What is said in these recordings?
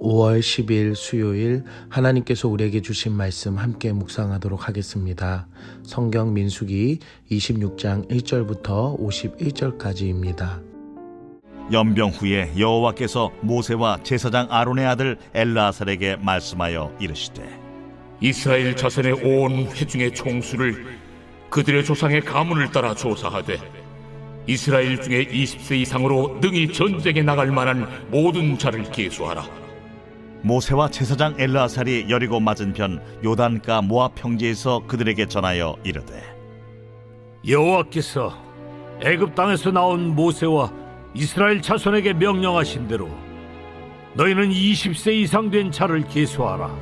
5월 10일 수요일 하나님께서 우리에게 주신 말씀 함께 묵상하도록 하겠습니다. 성경 민수기 26장 1절부터 51절까지입니다. 연병 후에 여호와께서 모세와 제사장 아론의 아들 엘르아살에게 말씀하여 이르시되 이스라엘 자손의 온 회중의 총수를 그들의 조상의 가문을 따라 조사하되 이스라엘 중에 20세 이상으로 능히 전쟁에 나갈 만한 모든 자를 계수하라. 모세와 제사장 엘르아살이 여리고 맞은편 요단가 모압 평지에서 그들에게 전하여 이르되 여호와께서 애굽 땅에서 나온 모세와 이스라엘 자손에게 명령하신 대로 너희는 20세 이상 된 자를 계수하라.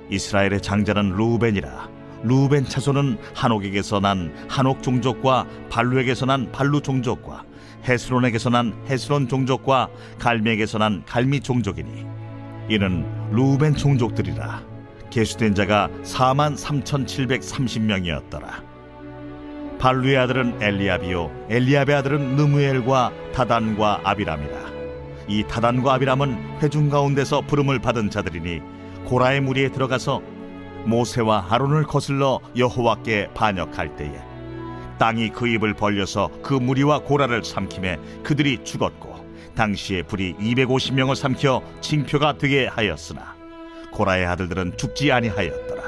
이스라엘의 장자는 루벤이라. 루벤 차손은 한옥에게서 난 한옥 종족과 발루에게서 난 발루 종족과 헤스론에게서 난 헤스론 종족과 갈미에게서 난 갈미 종족이니 이는 루벤 종족들이라. 계수된 자가 43,730명이었더라. 발루의 아들은 엘리압이요 엘리압의 아들은 느무엘과 다단과 아비람이라. 이 다단과 아비람은 회중 가운데서 부름을 받은 자들이니 고라의 무리에 들어가서 모세와 아론을 거슬러 여호와께 반역할 때에 땅이 그 입을 벌려서 그 무리와 고라를 삼키매 그들이 죽었고 당시에 불이 250명을 삼켜 징표가 되게 하였으나 고라의 아들들은 죽지 아니하였더라.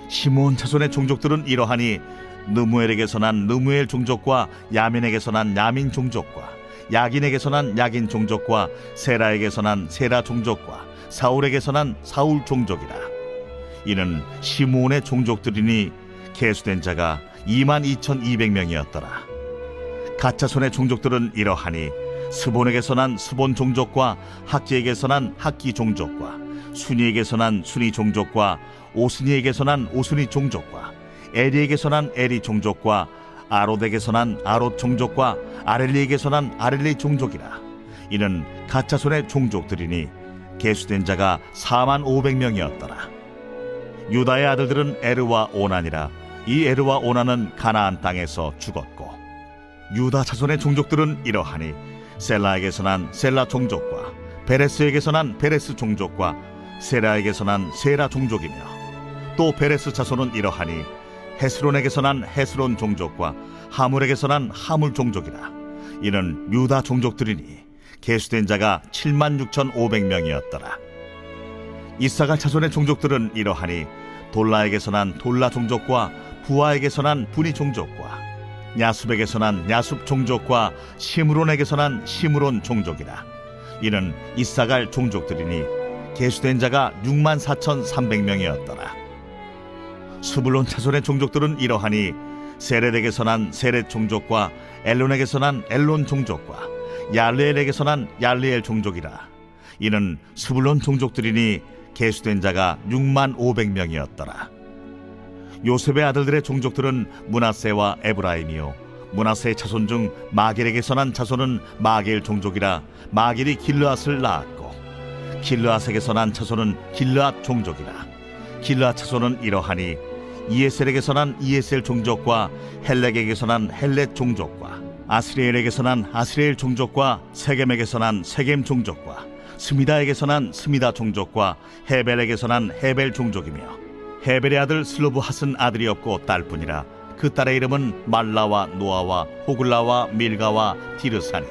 시므온 자손의 종족들은 이러하니 느무엘에게서 난 느무엘 종족과 야민에게서 난 야민 종족과 야긴에게서 난 야긴 종족과 세라에게서 난 세라 종족과 사울에게서 난 사울 종족이라. 이는 시므온의 종족들이니 계수된 자가 22,200명이었더라. 갓자손의 종족들은 이러하니 스본에게서 난 스본 종족과 학기에게서 난 학기 종족과 순이에게서 난 순이 종족과 오스니에게서 난 오스니 종족과 에리에게서 난 에리 종족과 아롯에게서 난 아롯 종족과 아렐리에게서 난 아렐리 종족이라. 이는 갓자손의 종족들이니 계수된 자가 45,000명이었더라. 유다의 아들들은 에르와 오난이라. 이 에르와 오난은 가나안 땅에서 죽었고 유다 자손의 종족들은 이러하니 셀라에게서 난 셀라 종족과 베레스에게서 난 베레스 종족과 세라에게서 난 세라 종족이며 또 베레스 자손은 이러하니 헤스론에게서 난 헤스론 종족과 하물에게서 난 하물 종족이라. 이는 유다 종족들이니 계수된 자가 76,500명이었더라. 이사갈 자손의 종족들은 이러하니 돌라에게서 난 돌라 종족과 부하에게서 난 부니 종족과 야숲에게서 난 야숲 종족과 시므론에게서 난 시므론 종족이라. 이는 이사갈 종족들이니 계수된 자가 64,300명이었더라. 스불론 자손의 종족들은 이러하니 세렛에게서 난 세렛 종족과 엘론에게서 난 엘론 종족과 얄레엘에게서 난 얄레엘 종족이라. 이는 스불론 종족들이니 계수된 자가 65,000명이었더라. 요셉의 아들들의 종족들은 므낫세와 에브라임이요 므낫세의 자손 중 마겔에게서 난 자손은 마겔 종족이라. 마겔이 길르앗을 낳았고 길르앗에게서 난 자손은 길르앗 종족이라. 길르앗 자손은 이러하니 이에셀에게서 난 이에셀 종족과 헬렉에게서 난 헬렉 종족과 아스리엘에게서 난 아스리엘 종족과 세겜에게서 난 세겜 종족과 스미다에게서 난 스미다 종족과 헤벨에게서 난 헤벨 종족이며 헤벨의 아들 슬로브핫은 아들이 없고 딸뿐이라. 그 딸의 이름은 말라와 노아와 호글라와 밀가와 디르사니.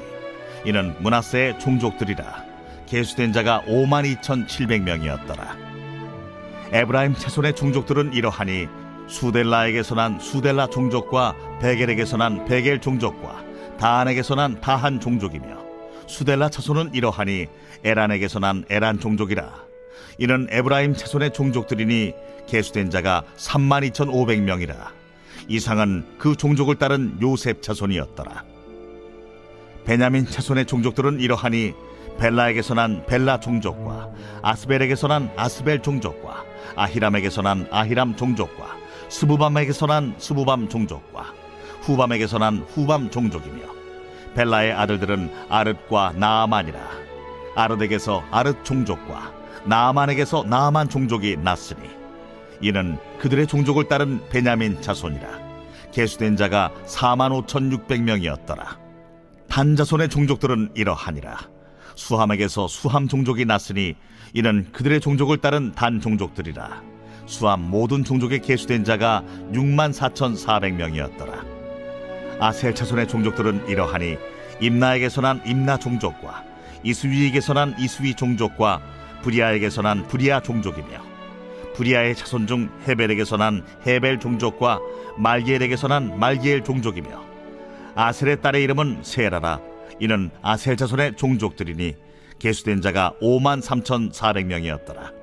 이는 므낫세의 종족들이라. 계수된 자가 52,700명이었더라. 에브라임 자손의 종족들은 이러하니 수델라에게서 난 수델라 종족과 베겔에게서 난 베겔 종족과 다한에게서 난 다한 종족이며 수델라 자손은 이러하니 에란에게서 난 에란 종족이라. 이는 에브라임 자손의 종족들이니 계수된 자가 32,500명이라. 이상은 그 종족을 따른 요셉 자손이었더라. 베냐민 자손의 종족들은 이러하니 벨라에게서 난 벨라 종족과 아스벨에게서 난 아스벨 종족과 아히람에게서 난 아히람 종족과 스부밤에게서 난 스부밤 종족과 후밤에게서 난 후밤 종족이며 벨라의 아들들은 아릇과 나아만이라. 아릇에게서 아릇 종족과 나아만에게서 나아만 종족이 났으니 이는 그들의 종족을 따른 베냐민 자손이라. 계수된 자가 45,600명이었더라. 단 자손의 종족들은 이러하니라. 수함에게서 수함 종족이 났으니 이는 그들의 종족을 따른 단 종족들이라. 수함 모든 종족에 계수된 자가 64,400명이었더라. 아셀 자손의 종족들은 이러하니 임나에게서 난 임나 종족과 이스위에게서 난 이스위 종족과 브리아에게서 난 브리아 종족이며 브리아의 자손 중 헤벨에게서 난 헤벨 종족과 말기엘에게서 난 말기엘 종족이며 아셀의 딸의 이름은 세라라. 이는 아셀 자손의 종족들이니 계수된 자가 53,400명이었더라.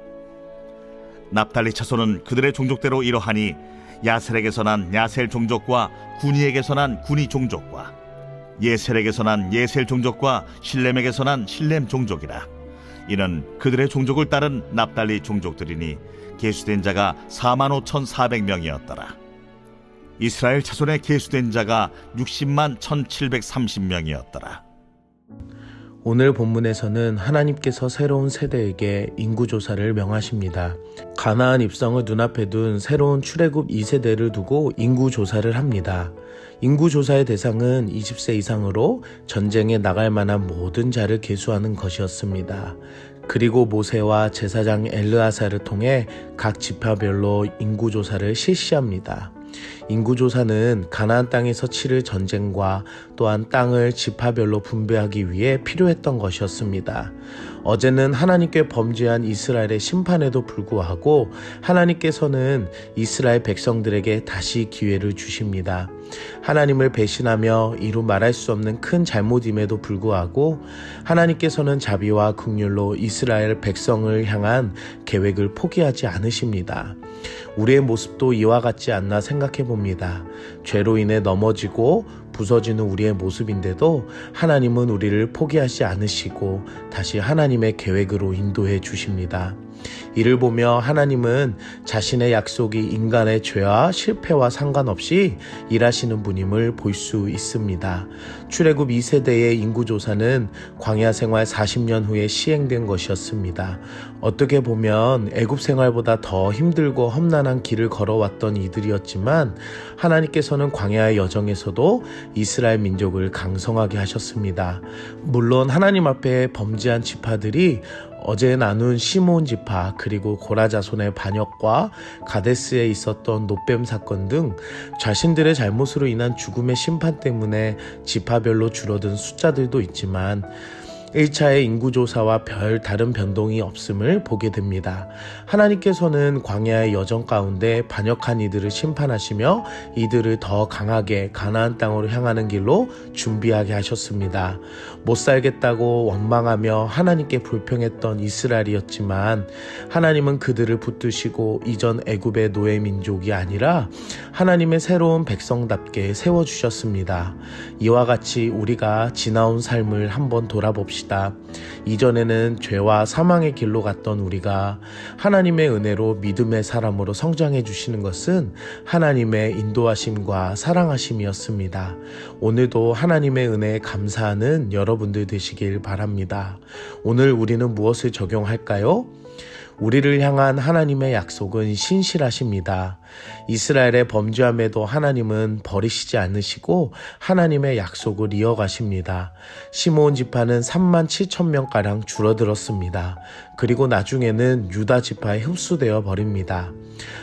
납달리 자손은 그들의 종족대로 이러하니 야셀에게서 난 야셀 종족과 구니에게서 난 구니 종족과 예셀에게서 난 예셀 종족과 실렘에게서 난 실렘 종족이라. 이는 그들의 종족을 따른 납달리 종족들이니 계수된 자가 45,400명이었더라. 이스라엘 자손에 계수된 자가 601,730명이었더라. 오늘 본문에서는 하나님께서 새로운 세대에게 인구조사를 명하십니다. 가나안 입성을 눈앞에 둔 새로운 출애굽 2세대를 두고 인구조사를 합니다. 인구조사의 대상은 20세 이상으로 전쟁에 나갈 만한 모든 자를 계수하는 것이었습니다. 그리고 모세와 제사장 엘르아사를 통해 각 지파별로 인구조사를 실시합니다. 인구조사는 가나안 땅에서 치를 전쟁과 또한 땅을 지파별로 분배하기 위해 필요했던 것이었습니다. 어제는 하나님께 범죄한 이스라엘의 심판에도 불구하고 하나님께서는 이스라엘 백성들에게 다시 기회를 주십니다. 하나님을 배신하며 이루 말할 수 없는 큰 잘못임에도 불구하고 하나님께서는 자비와 긍휼로 이스라엘 백성을 향한 계획을 포기하지 않으십니다. 우리의 모습도 이와 같지 않나 생각해 봅니다. 죄로 인해 넘어지고 부서지는 우리의 모습인데도 하나님은 우리를 포기하지 않으시고 다시 하나님의 계획으로 인도해 주십니다. 이를 보며 하나님은 자신의 약속이 인간의 죄와 실패와 상관없이 일하시는 분임을 볼 수 있습니다. 출애굽 2세대의 인구조사는 광야 생활 40년 후에 시행된 것이었습니다. 어떻게 보면 애굽 생활보다 더 힘들고 험난한 길을 걸어왔던 이들이었지만 하나님께서는 광야의 여정에서도 이스라엘 민족을 강성하게 하셨습니다. 물론 하나님 앞에 범죄한 지파들이 어제 나눈 시므온 지파 그리고 고라 자손의 반역과 가데스에 있었던 놋뱀 사건 등 자신들의 잘못으로 인한 죽음의 심판 때문에 지파별로 줄어든 숫자들도 있지만 1차의 인구조사와 별 다른 변동이 없음을 보게 됩니다. 하나님께서는 광야의 여정 가운데 반역한 이들을 심판하시며 이들을 더 강하게 가나안 땅으로 향하는 길로 준비하게 하셨습니다. 못 살겠다고 원망하며 하나님께 불평했던 이스라엘이었지만 하나님은 그들을 붙드시고 이전 애굽의 노예 민족이 아니라 하나님의 새로운 백성답게 세워주셨습니다. 이와 같이 우리가 지나온 삶을 한번 돌아봅시다. 이전에는 죄와 사망의 길로 갔던 우리가 하나님의 은혜로 믿음의 사람으로 성장해 주시는 것은 하나님의 인도하심과 사랑하심이었습니다. 오늘도 하나님의 은혜에 감사하는 여러분들 되시길 바랍니다. 오늘 우리는 무엇을 적용할까요? 우리를 향한 하나님의 약속은 신실하십니다. 이스라엘의 범죄함에도 하나님은 버리시지 않으시고 하나님의 약속을 이어가십니다. 시므온 지파는 37,000명가량 줄어들었습니다. 그리고 나중에는 유다 지파에 흡수되어 버립니다.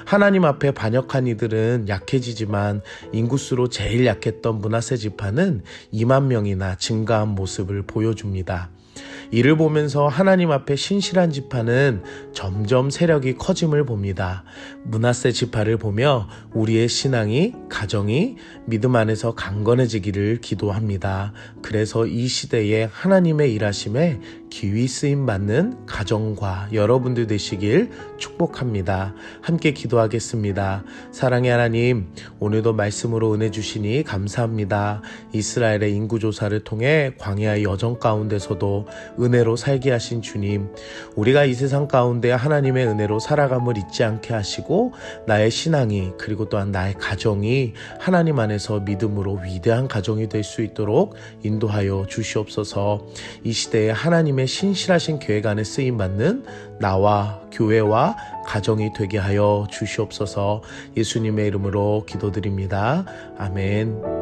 하나님 앞에 반역한 이들은 약해지지만 인구수로 제일 약했던 므낫세 지파는 2만 명이나 증가한 모습을 보여줍니다. 이를 보면서 하나님 앞에 신실한 지파는 점점 세력이 커짐을 봅니다. 므낫세 지파를 보며 우리의 신앙이, 가정이 믿음 안에서 강건해지기를 기도합니다. 그래서 이 시대에 하나님의 일하심에 기위 쓰임 받는 가정과 여러분들 되시길 축복합니다. 함께 기도하겠습니다. 사랑의 하나님, 오늘도 말씀으로 은혜 주시니 감사합니다. 이스라엘의 인구조사를 통해 광야의 여정 가운데서도 은혜로 살게 하신 주님, 우리가 이 세상 가운데 하나님의 은혜로 살아감을 잊지 않게 하시고 나의 신앙이 그리고 또한 나의 가정이 하나님 안에서 믿음으로 위대한 가정이 될 수 있도록 인도하여 주시옵소서. 이 시대에 하나님의 신실하신 계획 안에 쓰임받는 나와 교회와 가정이 되게 하여 주시옵소서. 예수님의 이름으로 기도드립니다. 아멘.